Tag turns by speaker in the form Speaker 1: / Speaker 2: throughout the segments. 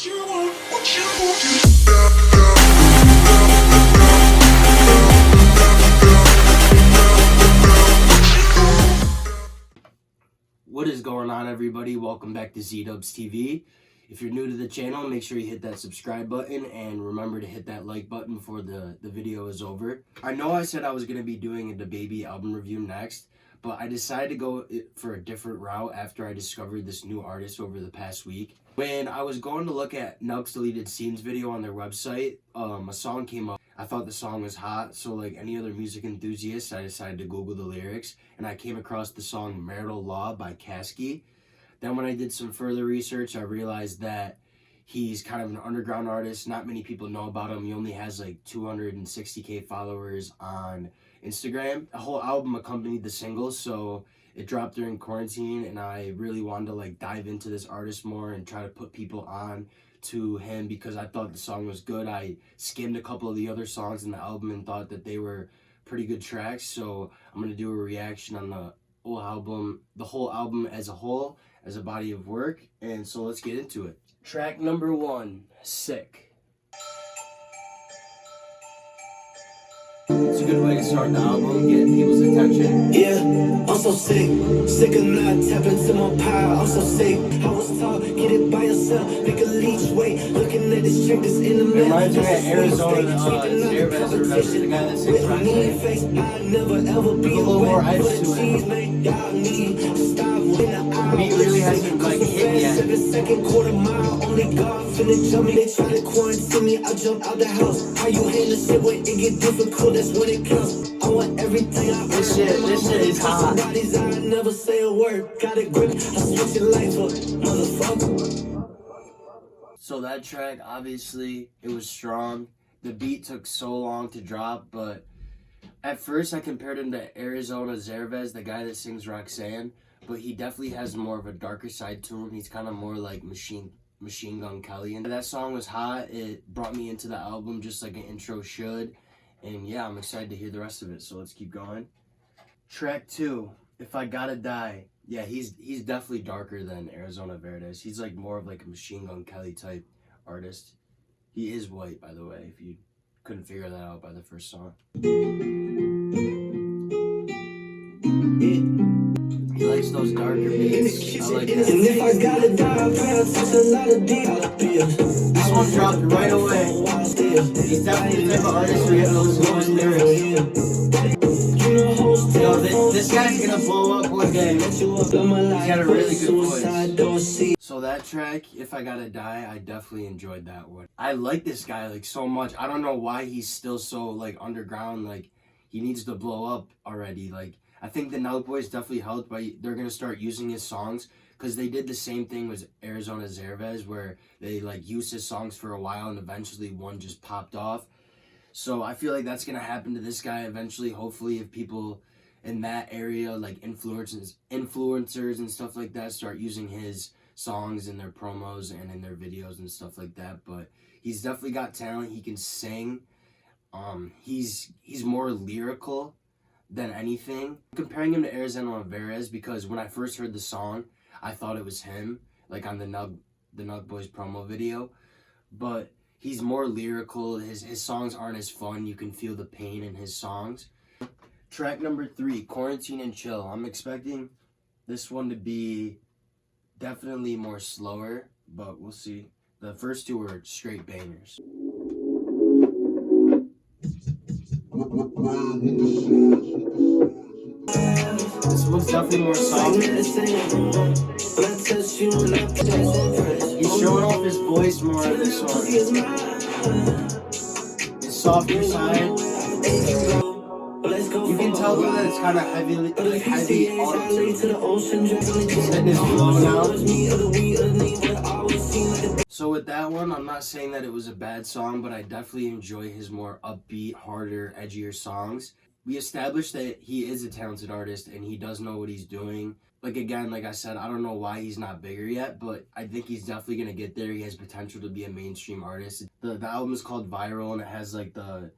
Speaker 1: What is going on, everybody? Welcome back to Z-Dubs TV. If you're new to the channel, make sure you hit that subscribe button and remember to hit that like button before the video is over. I know I said I was going to be doing a DaBaby album review next, but I decided to go for a different route after I discovered this new artist over the past week. When I was going to look at Nelk's Deleted Scenes video on their website, a song came up. I thought the song was hot, so like any other music enthusiast, I decided to Google the lyrics, and I came across the song Marital Law by Caskey. Then when I did some further research, I realized that he's kind of an underground artist. Not many people know about him. He only has like 260K followers on Instagram. The whole album accompanied the single, so it dropped during quarantine, and I really wanted to like dive into this artist more and try to put people on to him because I thought the song was good. I skimmed a couple of the other songs in the album and thought that they were pretty good tracks, so I'm going to do a reaction on the whole album as a whole, as a body of work, and so let's get into it. Track number 1, Sick. It's a good way to start the album, getting people's attention.
Speaker 2: Yeah, I'm so sick of not tapping to my power. I'm so sick. I was taught, get it by yourself, make a leech way. Looking at this chick that's in the middle.
Speaker 1: Reminds me of Arizona, Zervez, or whatever, the guy that sings Rock Band.
Speaker 2: I never ever be
Speaker 1: a little more ice to it.
Speaker 2: Y'all need to stop when
Speaker 1: The beat really hasn't like hit yet.
Speaker 2: 7-second quarter mile, only God finna jump me. They try to quarantine me, I jump out the house. How you handle shit when it get difficult? That's when it counts. I want everything I
Speaker 1: This shit is hot.
Speaker 2: I never say a word. Got a grip, I switch your life up, motherfucker.
Speaker 1: So that track, obviously, it was strong. The beat took so long to drop, but at first I compared him to Arizona Zervez, the guy that sings Roxanne, but he definitely has more of a darker side to him. He's kind of more like Machine Gun Kelly. And that song was hot. It brought me into the album just like an intro should. And yeah, I'm excited to hear the rest of it, so let's keep going. Track 2, If I Gotta Die. Yeah, he's definitely darker than Arizona Verdes. He's like more of like a Machine Gun Kelly type artist. He is white, by the way, if you couldn't figure that out by the first song. He likes those darker beats. I like that.
Speaker 2: And if I gotta die, I'll touch a lot of deals.
Speaker 1: This one dropped right away. He's definitely the type of artist where you have those lowest lyrics. Yo, this guy's gonna blow up one day. He's got a really good voice. So that track, If I Gotta Die, I definitely enjoyed that one. I like this guy like so much. I don't know why he's still so like underground. Like he needs to blow up already. Like I think the Nelk Boys definitely helped by they're gonna start using his songs because they did the same thing with Arizona Zervez where they like used his songs for a while and eventually one just popped off. So I feel like that's gonna happen to this guy eventually. Hopefully, if people in that area like influencers and stuff like that start using his songs in their promos and in their videos and stuff like that. But he's definitely got talent. He can sing. He's more lyrical than anything. I'm comparing him to Arizona Verdes because when I first heard the song, I thought it was him, like on the Nelk Boys promo video. But he's more lyrical. His songs aren't as fun. You can feel the pain in his songs. Track number 3, Quarantine and Chill. I'm expecting this one to be definitely more slower, but we'll see. The first 2 were straight bangers. This one's definitely more soft. He's showing off his voice more in this one. His softer side. You can tell though that it's kind of heavy auto-tune. His head is blowing out. So with that one, I'm not saying that it was a bad song, but I definitely enjoy his more upbeat, harder, edgier songs. We established that he is a talented artist and he does know what he's doing. Like again, like I said, I don't know why he's not bigger yet, but I think he's definitely gonna get there. He has potential to be a mainstream artist. The album is called Viral and it has like the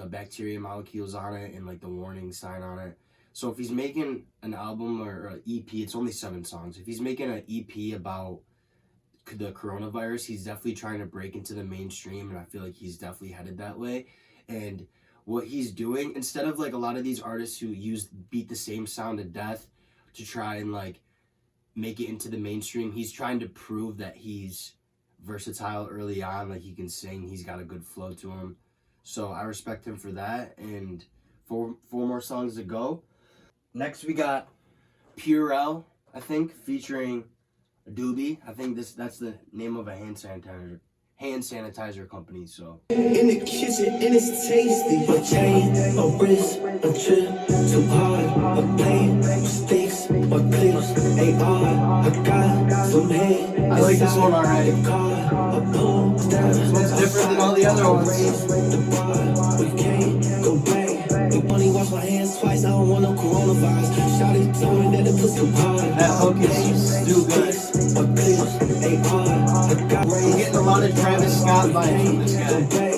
Speaker 1: bacteria molecules on it and like the warning sign on it. So if he's making an album or an EP, it's only 7 songs. If he's making an EP about the coronavirus, he's definitely trying to break into the mainstream, and I feel like he's definitely headed that way. And what he's doing, instead of like a lot of these artists who beat the same sound to death to try and like make it into the mainstream, he's trying to prove that he's versatile early on. Like, he can sing, he's got a good flow to him. So I respect him for that. And four more songs to go. Next we got Purell, I think, featuring Doobie. I think that's the name of a hand sanitizer company. So
Speaker 2: in the kitchen and it's tasty. A chain, a wrist, a trip, too hard, a plane, sticks, or clips, AR, I got some head.
Speaker 1: I like this one already.
Speaker 2: This
Speaker 1: one's different than all the other ones.
Speaker 2: We can't go back. Only wash my hands twice, I don't want no coronavirus. Shawty told me that it puts some hard.
Speaker 1: That hook is too good. I'm getting a lot of Travis Scott vibes from this guy.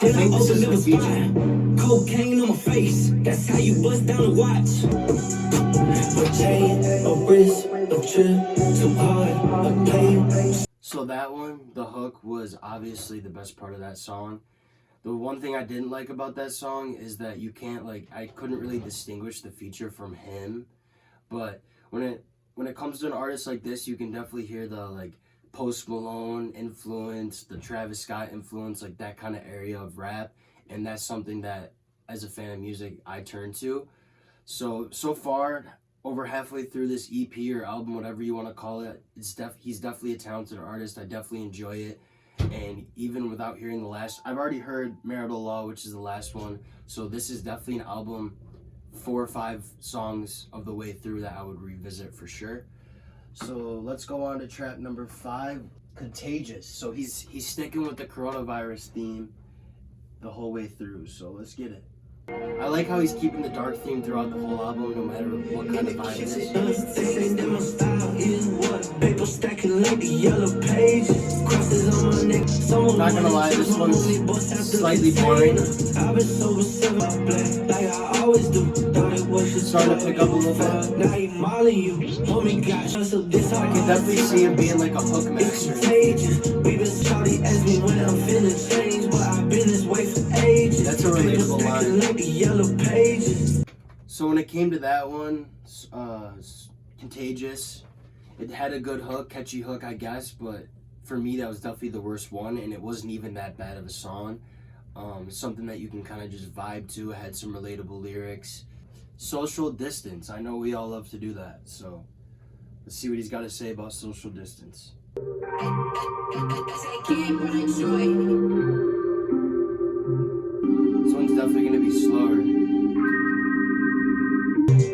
Speaker 1: I think this is the feature.
Speaker 2: Cocaine on my face, that's how you bust down the watch. A chain, a wrist, a trip, too hard, a plane.
Speaker 1: So that one, the hook, was obviously the best part of that song. The one thing I didn't like about that song is that you can't, like, I couldn't really distinguish the feature from him. But when it comes to an artist like this, you can definitely hear the, like, Post Malone influence, the Travis Scott influence, like that kind of area of rap. And that's something that, as a fan of music, I turn to. So far, over halfway through this EP or album, whatever you want to call it, he's definitely a talented artist. I definitely enjoy it. And even without hearing the last, I've already heard Marital Law, which is the last one. So this is definitely an album, 4 or 5 songs of the way through that I would revisit for sure. So let's go on to track number 5, Contagious. So he's sticking with the coronavirus theme the whole way through. So let's get it. I like how he's keeping the dark theme throughout the whole album, no matter what kind of vibe it is. Not gonna lie, this one's slightly boring. Starting to pick up a little bit. I can definitely see him being like a hook master. That's a relatable line. So when it came to that one, Contagious, it had a good hook, catchy hook, I guess, but for me that was definitely the worst one, and it wasn't even that bad of a song. It's something that you can kind of just vibe to. It had some relatable lyrics. Social Distance, I know we all love to do that, so let's see what he's got to say about social distance. This one's definitely going to be slower.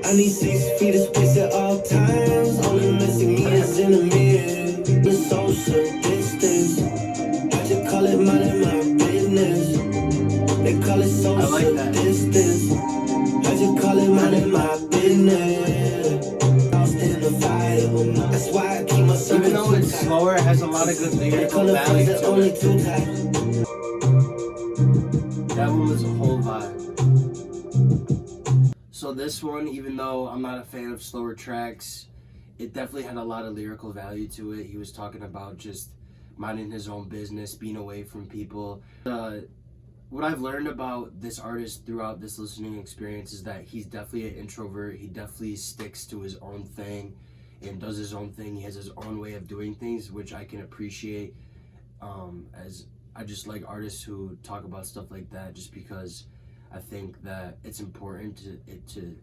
Speaker 2: I need 6 feet of space at all times. Only missing me is in the mirror. The social distance. I just call it minding my business. They call it social distance. I just call it minding my business. Lost in the vibe. That's why I keep myself.
Speaker 1: Even though it's slower, it has a lot of good lyrical value to it. That one was a whole vibe. So this one, even though I'm not a fan of slower tracks, it definitely had a lot of lyrical value to it. He was talking about just minding his own business, being away from people. What I've learned about this artist throughout this listening experience is that he's definitely an introvert. He definitely sticks to his own thing and does his own thing. He has his own way of doing things, which I can appreciate, as I just like artists who talk about stuff like that, just because I think that it's important to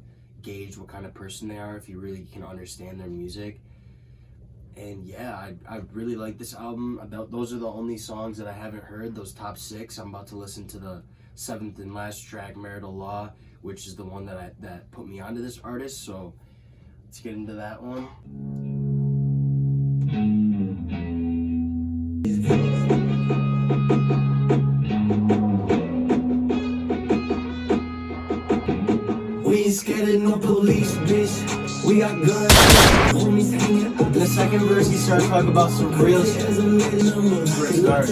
Speaker 1: gauge what kind of person they are if you really can understand their music. And yeah, I really like this album. Those are the only songs that I haven't heard, those top 6. I'm about to listen to the 7th and last track, Marital Law, which is the one that put me onto this artist. So let's get into that one.
Speaker 2: We ain't scared of no police, bitch. We got guns. Homies hanging out.
Speaker 1: In the second verse, he starts talking about some real shit. Where it starts.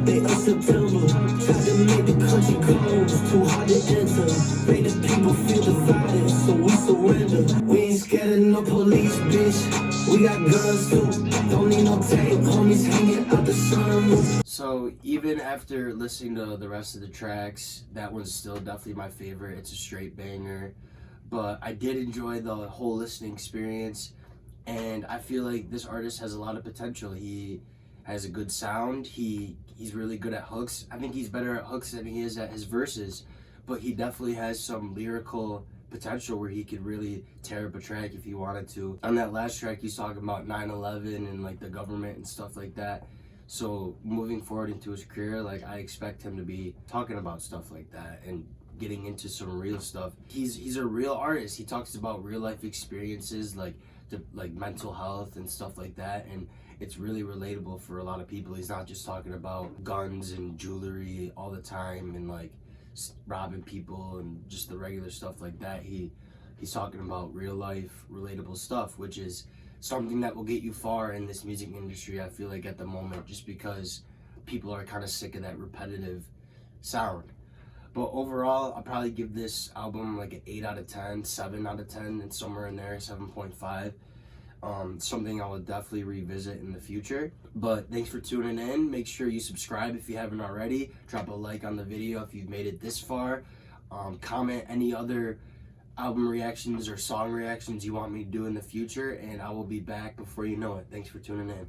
Speaker 2: They of September. Tried to make the country cold. It's too hard to enter. Made the people feel divided, so we surrender. We ain't scared of no police. We got guns too, don't need no tape, homies hanging out the sun.
Speaker 1: So even after listening to the rest of the tracks, that one's still definitely my favorite. It's a straight banger. But I did enjoy the whole listening experience, and I feel like this artist has a lot of potential. He has a good sound. He's really good at hooks. I think he's better at hooks than he is at his verses, but he definitely has some lyrical potential where he could really tear up a track if he wanted to. On that last track, he's talking about 9/11 and like the government and stuff like that. So moving forward into his career, like I expect him to be talking about stuff like that and getting into some real stuff. He's a real artist. He talks about real life experiences like mental health and stuff like that, and it's really relatable for a lot of people. He's not just talking about guns and jewelry all the time and like robbing people and just the regular stuff like that. He's talking about real life relatable stuff, which is something that will get you far in this music industry, I feel like, at the moment, just because people are kind of sick of that repetitive sound. But overall, I'll probably give this album like an 8 out of 10, 7 out of 10, and somewhere in there, 7.5. Something I will definitely revisit in the future. But thanks for tuning in. Make sure you subscribe if you haven't already. Drop a like on the video if you've made it this far. Comment any other album reactions or song reactions you want me to do in the future, and I will be back before you know it. Thanks for tuning in.